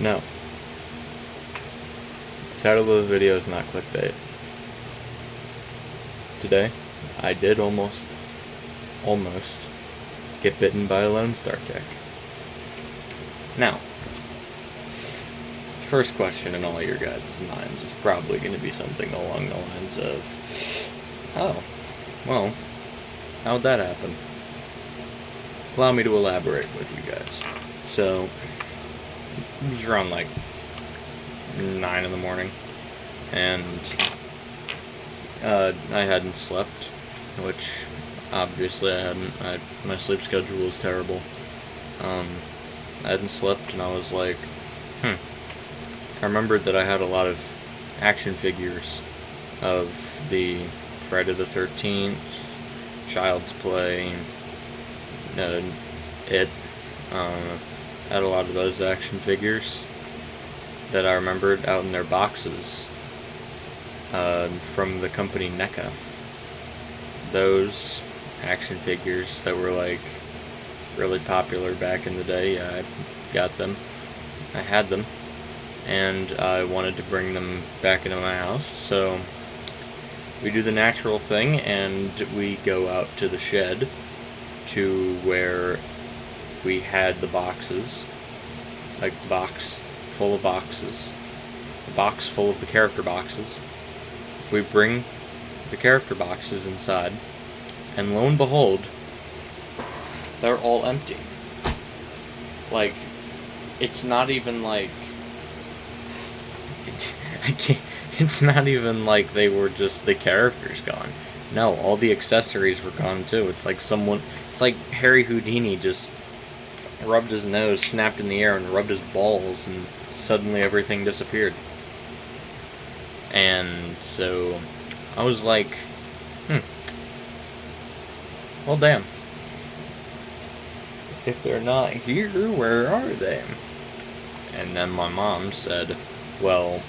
No. The title of the video is not clickbait. Today, I did almost get bitten by a Lonestar Tick. Now, first question in all your guys' minds is probably going to be something along the lines of, oh, well, how'd that happen? Allow me to elaborate with you guys. So, it was around like 9 in the morning, and I hadn't slept, which obviously I hadn't. My sleep schedule was terrible. I hadn't slept, and I was like, I remembered that I had a lot of action figures of the Friday the 13th, Child's Play, It. Had a lot of those action figures that I remembered out in their boxes from the company NECA. Those action figures that were like really popular back in the day, I got them. I had them, and I wanted to bring them back into my house, so we do the natural thing and we go out to the shed to where we had the boxes, like the box full of boxes, the box full of the character boxes. We bring the character boxes inside, and lo and behold, they're all empty. Like, it's not even like it's not even like they were just the characters gone. No, all the accessories were gone too. It's like Harry Houdini just rubbed his nose, snapped in the air, and rubbed his balls, and suddenly everything disappeared. And so I was like, well, damn. If they're not here, where are they? And then my mom said, well,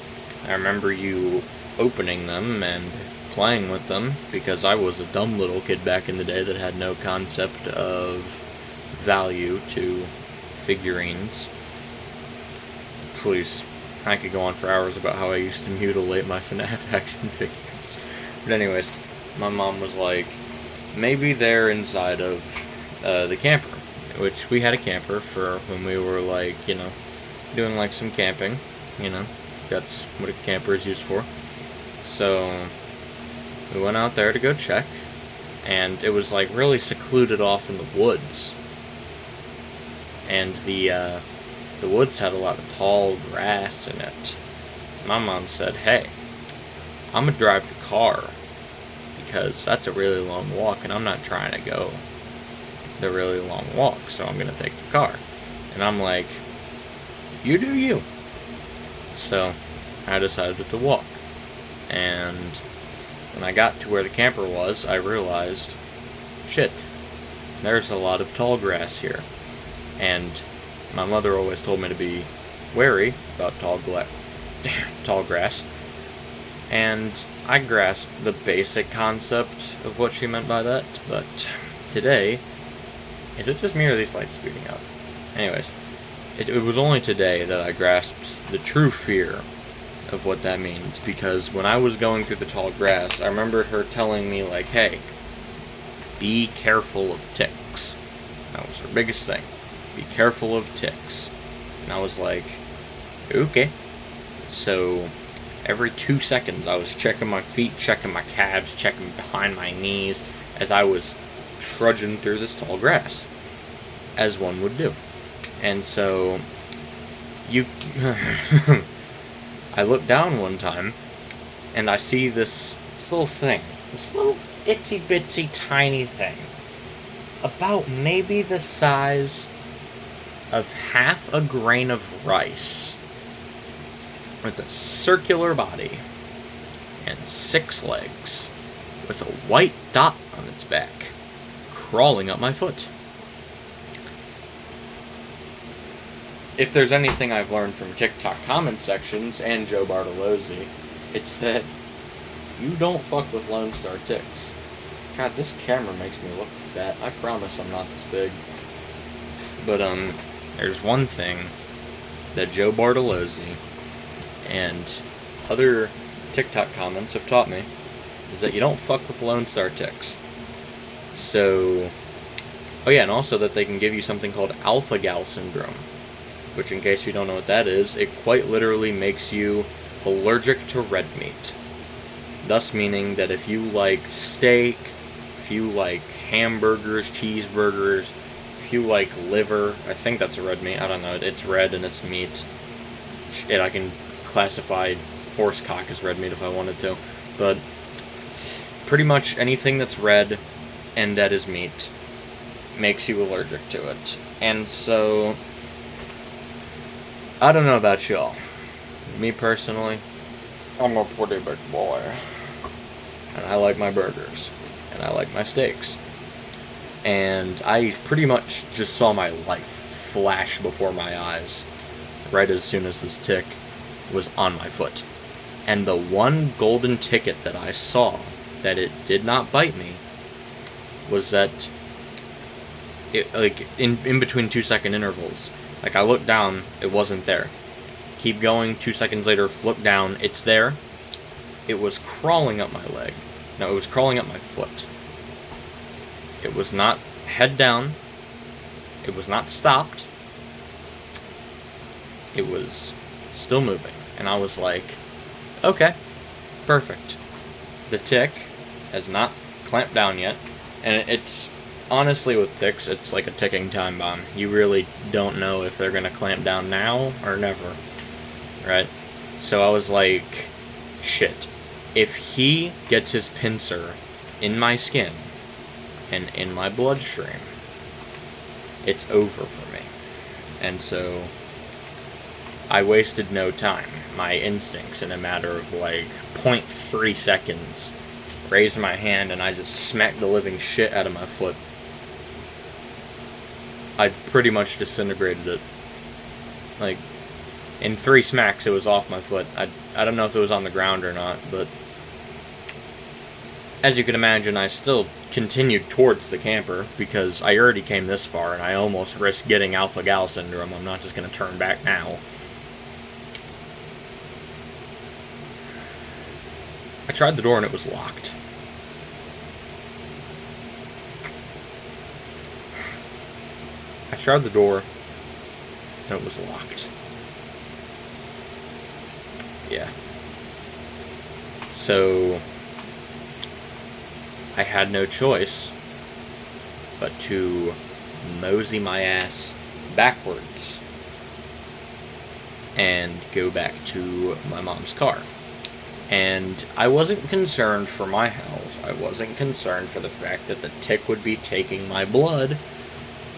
I remember you opening them and playing with them, because I was a dumb little kid back in the day that had no concept of value to figurines. Please, I could go on for hours about how I used to mutilate my FNAF action figures. But anyways, my mom was like, maybe they're inside of the camper, which we had a camper for when we were like, doing like some camping, that's what a camper is used for. So we went out there to go check, and it was like really secluded off in the woods. And the woods had a lot of tall grass in it. My mom said, hey, I'm gonna drive the car, because that's a really long walk, and I'm not trying to go the really long walk, so I'm gonna take the car. And I'm like, you do you. So I decided to walk. And when I got to where the camper was, I realized, shit, there's a lot of tall grass here. And my mother always told me to be wary about tall grass. And I grasped the basic concept of what she meant by that, but today, is it just me or are these lights speeding up? Anyways, it was only today that I grasped the true fear of what that means, because when I was going through the tall grass, I remember her telling me, like, hey, be careful of ticks. That was her biggest thing. Be careful of ticks. And I was like, okay. So every 2 seconds I was checking my feet, checking my calves, checking behind my knees as I was trudging through this tall grass, as one would do. And so I look down one time and I see this little thing, this little itsy bitsy tiny thing, about maybe the size of half a grain of rice, with a circular body and 6 legs, with a white dot on its back, crawling up my foot. If there's anything I've learned from TikTok comment sections and Joe Bartolozzi, it's that you don't fuck with Lonestar Ticks. God, this camera makes me look fat. I promise I'm not this big. But, there's one thing that Joe Bartolozzi and other TikTok comments have taught me is that you don't fuck with Lonestar Ticks. So, oh yeah, and also that they can give you something called alpha-gal syndrome, which, in case you don't know what that is, it quite literally makes you allergic to red meat. Thus meaning that if you like steak, if you like hamburgers, cheeseburgers, if you like liver, I think that's a red meat, I don't know, it's red and it's meat. And I can classify horse cock as red meat if I wanted to, but pretty much anything that's red and that is meat makes you allergic to it. And so, I don't know about y'all. Me personally, I'm a pretty big boy. And I like my burgers. And I like my steaks. And I pretty much just saw my life flash before my eyes right as soon as this tick was on my foot. And the one golden ticket that I saw that it did not bite me was that it, like, in between 2-second intervals, like, I looked down, it wasn't there. Keep going, 2 seconds later, look down, it's there. It was crawling up my leg. No, it was crawling up my foot. It was not head down. It was not stopped. It was still moving. And I was like, okay, perfect. The tick has not clamped down yet. And it's, honestly, with ticks, it's like a ticking time bomb. You really don't know if they're going to clamp down now or never. Right? So I was like, shit. If he gets his pincer in my skin and in my bloodstream, it's over for me. And so I wasted no time. My instincts, in a matter of like 0.3 seconds, raised my hand and I just smacked the living shit out of my foot. I pretty much disintegrated it. Like, in 3 smacks, it was off my foot. I don't know if it was on the ground or not, but as you can imagine, I still continued towards the camper because I already came this far and I almost risked getting alpha-gal syndrome. I'm not just going to turn back now. I tried the door and it was locked. I tried the door and it was locked. Yeah. So I had no choice but to mosey my ass backwards and go back to my mom's car. And I wasn't concerned for my health. I wasn't concerned for the fact that the tick would be taking my blood.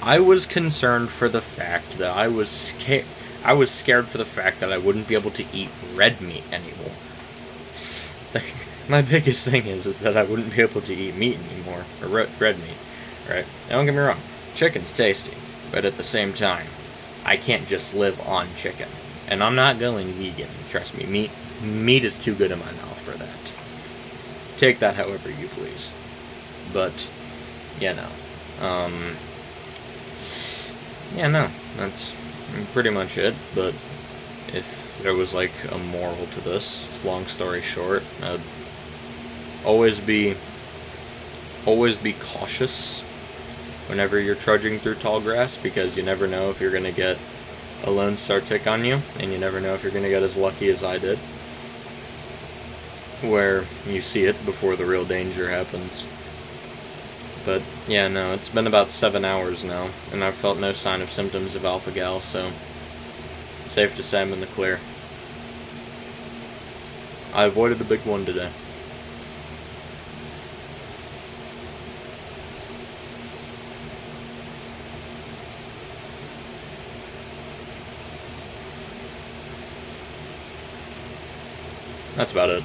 I was concerned for the fact that I was scared. I was scared for the fact that I wouldn't be able to eat red meat anymore. My biggest thing is that I wouldn't be able to eat meat anymore, or red meat, right? Now, don't get me wrong, chicken's tasty, but at the same time, I can't just live on chicken. And I'm not going vegan, trust me, meat is too good in my mouth for that. Take that however you please. But, yeah, no, that's pretty much it. But if there was like a moral to this, long story short, I'd always be cautious whenever you're trudging through tall grass, because you never know if you're going to get a Lonestar Tick on you, and you never know if you're going to get as lucky as I did, where you see it before the real danger happens. But yeah, no, it's been about 7 hours now, and I've felt no sign of symptoms of alpha-gal, so safe to say I'm in the clear. I avoided the big one today. That's about it.